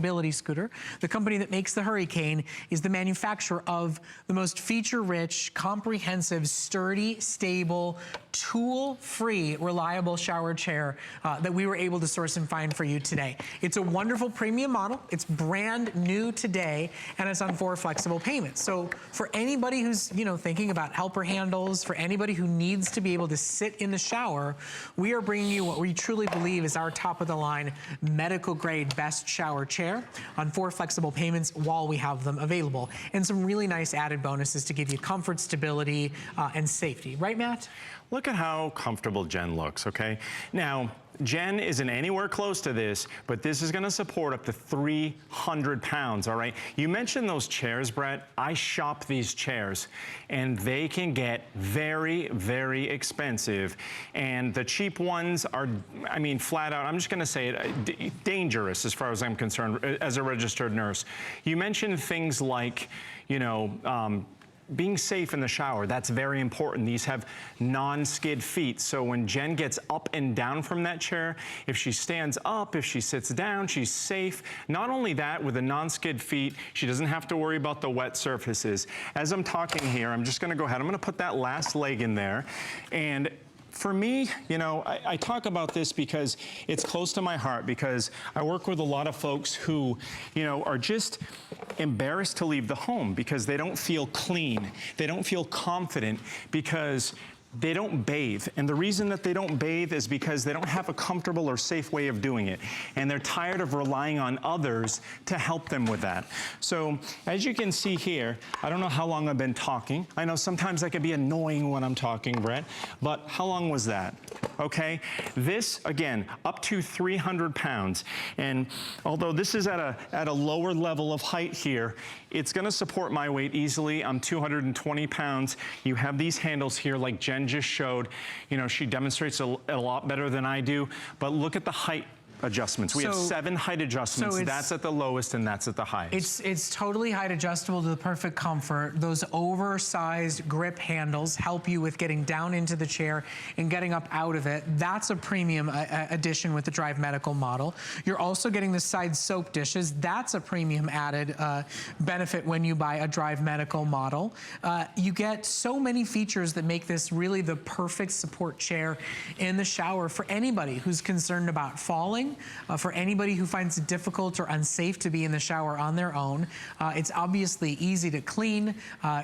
Portability scooter. The company that makes the Hurricane is the manufacturer of the most feature-rich, comprehensive, sturdy, stable, tool-free, reliable shower chair that we were able to source and find for you today. It's a wonderful premium model. It's brand new today, and it's on 4 flexible payments. So for anybody who's, thinking about helper handles, for anybody who needs to be able to sit in the shower, we are bringing you what we truly believe is our top-of-the-line, medical-grade best shower chair on 4 flexible payments while we have them available. And some really nice added bonuses to give you comfort, stability, and safety. Right, Matt? Look at how comfortable Jen looks, okay? Now, Jen isn't anywhere close to this, but this is gonna support up to 300 pounds, all right? You mentioned those chairs, Brett. I shop these chairs, and they can get very, very expensive. And the cheap ones are, flat out, I'm just gonna say it, dangerous as far as I'm concerned as a registered nurse. You mentioned things like, being safe in the shower, that's very important. These have non-skid feet, so when Jen gets up and down from that chair, if she stands up, if she sits down, she's safe. Not only that, with the non-skid feet, she doesn't have to worry about the wet surfaces. As I'm talking here, I'm just gonna go ahead, I'm gonna put that last leg in there, and for me, I talk about this because it's close to my heart, because I work with a lot of folks who, are just embarrassed to leave the home because they don't feel clean. They don't feel confident because they don't bathe. And the reason that they don't bathe is because they don't have a comfortable or safe way of doing it. And they're tired of relying on others to help them with that. So as you can see here, I don't know how long I've been talking. I know sometimes I can be annoying when I'm talking, Brett, but how long was that? Okay, this, again, up to 300 pounds. And although this is at a lower level of height here, it's gonna support my weight easily. I'm 220 pounds. You have these handles here like Jen just showed. She demonstrates a lot better than I do, but look at the height adjustments. We have 7 height adjustments. That's at the lowest and that's at the highest. It's totally height adjustable to the perfect comfort. Those oversized grip handles help you with getting down into the chair and getting up out of it. That's a premium addition with the Drive Medical model. You're also getting the side soap dishes. That's a premium added benefit when you buy a Drive Medical model. You get so many features that make this really the perfect support chair in the shower for anybody who's concerned about falling, for anybody who finds it difficult or unsafe to be in the shower on their own. It's obviously easy to clean.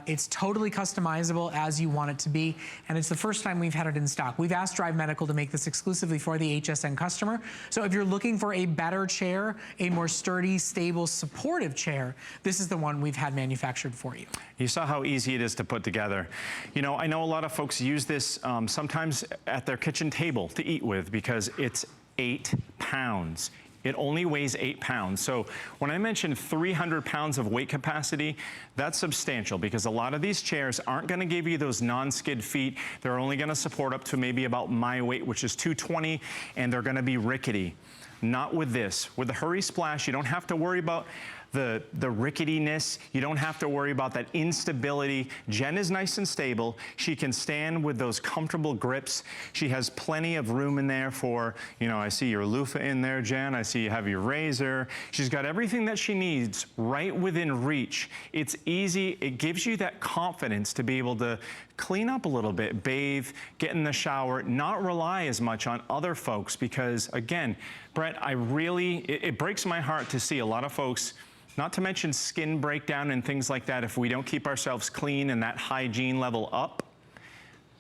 It's totally customizable as you want it to be. And it's the first time we've had it in stock. We've asked Drive Medical to make this exclusively for the HSN customer. So if you're looking for a better chair, a more sturdy, stable, supportive chair, this is the one we've had manufactured for you. You saw how easy it is to put together. I know a lot of folks use this sometimes at their kitchen table to eat with because it's 8 pounds. It only weighs 8 pounds. So when I mentioned 300 pounds of weight capacity, that's substantial because a lot of these chairs aren't gonna give you those non-skid feet. They're only gonna support up to maybe about my weight, which is 220, and they're gonna be rickety. Not with this. With the HurrySplash, you don't have to worry about the ricketiness. You don't have to worry about that instability. Jen is nice and stable. She can stand with those comfortable grips. She has plenty of room in there for, I see your loofah in there, Jen. I see you have your razor. She's got everything that she needs right within reach. It's easy. It gives you that confidence to be able to clean up a little bit, bathe, get in the shower, not rely as much on other folks because, again, Brett, it breaks my heart to see a lot of folks, not to mention skin breakdown and things like that, if we don't keep ourselves clean and that hygiene level up,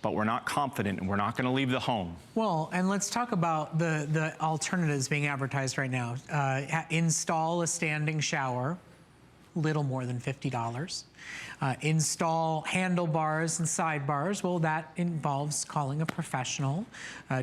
but we're not confident and we're not gonna leave the home. Well, and let's talk about the alternatives being advertised right now. Install a standing shower, little more than $50. Install handlebars and sidebars. Well, that involves calling a professional,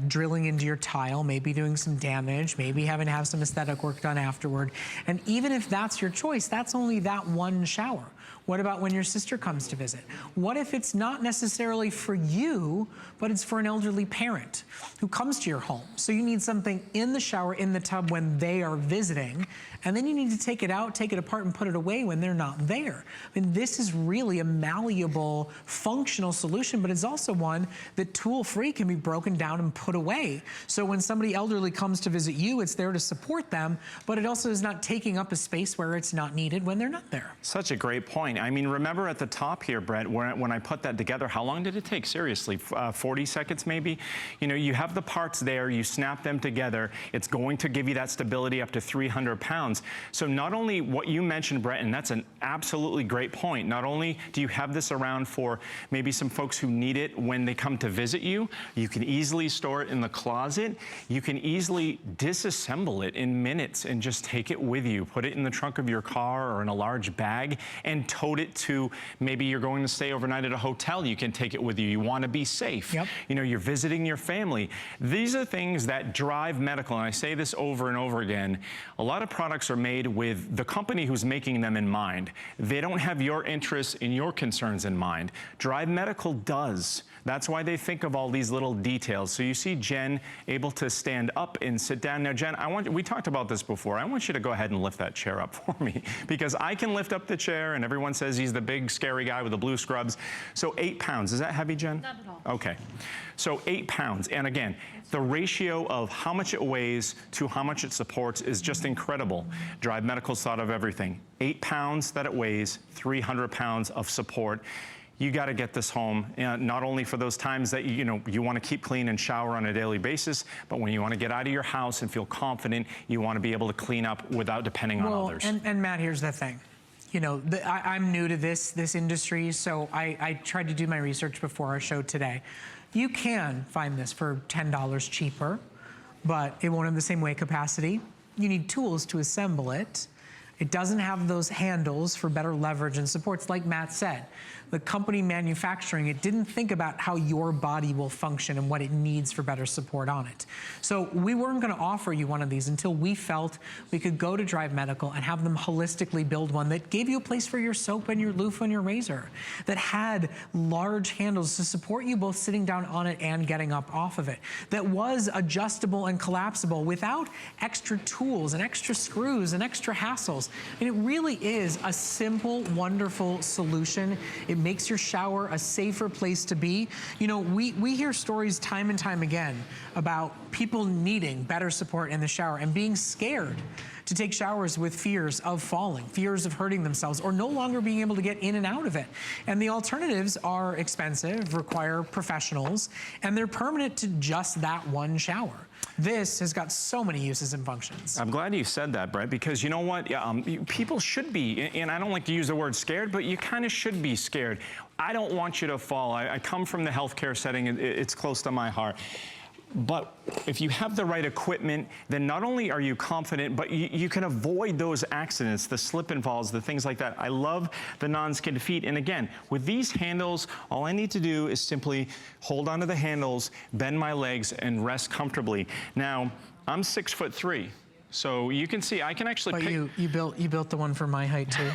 drilling into your tile, maybe doing some damage, maybe having to have some aesthetic work done afterward. And even if that's your choice, that's only that one shower. What about when your sister comes to visit? What if it's not necessarily for you, but it's for an elderly parent who comes to your home? So you need something in the shower, in the tub when they are visiting, and then you need to take it out, take it apart, and put it away when they're not there. I mean, this is really a malleable, functional solution, but it's also one that tool-free can be broken down and put away. So when somebody elderly comes to visit you, it's there to support them, but it also is not taking up a space where it's not needed when they're not there. Such a great point. I mean, remember at the top here, Brett, when I put that together, how long did it take? Seriously, 40 seconds maybe? You know, you have the parts there, you snap them together, it's going to give you that stability up to 300 pounds. So not only what you mentioned, Brett, and that's an absolutely great point, not only do you have this around for maybe some folks who need it when they come to visit you, you can easily store it in the closet, you can easily disassemble it in minutes and just take it with you, put it in the trunk of your car or in a large bag and tote it to, maybe you're going to stay overnight at a hotel, you can take it with you. You want to be safe. Yep. You know, you're visiting your family. These are things that drive medical, and I say this over and over again. A lot of products are made with the company who's making them in mind. They don't have your interests and your concerns in mind. Drive Medical does. That's why they think of all these little details. So you see Jen able to stand up and sit down. Now, Jen, we talked about this before. I want you to go ahead and lift that chair up for me, because I can lift up the chair and everyone says he's the big scary guy with the blue scrubs. So 8 pounds, is that heavy, Jen? Not at all. Okay, so 8 pounds. And again, the ratio of how much it weighs to how much it supports is just incredible. Drive Medical's thought of everything. 8 pounds that it weighs, 300 pounds of support. You got to get this home, not only for those times that you want to keep clean and shower on a daily basis, but when you want to get out of your house and feel confident, you want to be able to clean up without depending on others. And Matt, here's the thing. You know, I'm new to this industry, so I tried to do my research before our show today. You can find this for $10 cheaper, but it won't have the same weight capacity. You need tools to assemble it. It doesn't have those handles for better leverage and supports, like Matt said. The company manufacturing it didn't think about how your body will function and what it needs for better support on it. So we weren't going to offer you one of these until we felt we could go to Drive Medical and have them holistically build one that gave you a place for your soap and your loofah and your razor, that had large handles to support you both sitting down on it and getting up off of it, that was adjustable and collapsible without extra tools and extra screws and extra hassles. And it really is a simple, wonderful solution. It makes your shower a safer place to be. You know, we hear stories time and time again about people needing better support in the shower and being scared to take showers with fears of falling, fears of hurting themselves, or no longer being able to get in and out of it. And the alternatives are expensive, require professionals, and they're permanent to just that one shower. This has got so many uses and functions. I'm glad you said that, Brett, because you know what? People should be, and I don't like to use the word scared, but you kind of should be scared. I don't want you to fall. I come from the healthcare setting. It's close to my heart. But if you have the right equipment, then not only are you confident, but you can avoid those accidents, the slip and falls, the things like that. I love the non-skid feet. And again, with these handles, all I need to do is simply hold onto the handles, bend my legs, and rest comfortably. Now, I'm 6'3". So you can see, I can actually but pick... you built the one for my height too.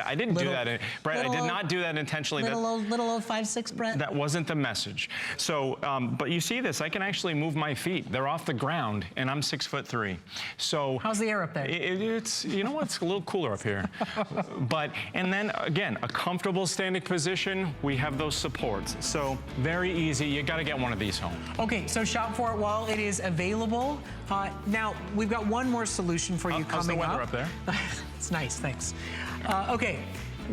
I didn't do that, Brett. I did not do that intentionally. Little old 5'6", Brett. That wasn't the message. So, but you see this, I can actually move my feet. They're off the ground, and I'm 6'3". So how's the air up there? It's, you know what, it's a little cooler up here. And then again, a comfortable standing position. We have those supports. So very easy. You got to get one of these home. Okay, so shop for it while it is available. Now we've got one more solution for you how's coming the weather up. up there? It's nice, thanks. Okay,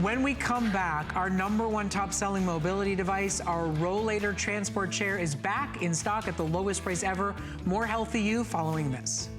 when we come back, our #1 top-selling mobility device, our Rollator transport chair, is back in stock at the lowest price ever. More healthy you following this.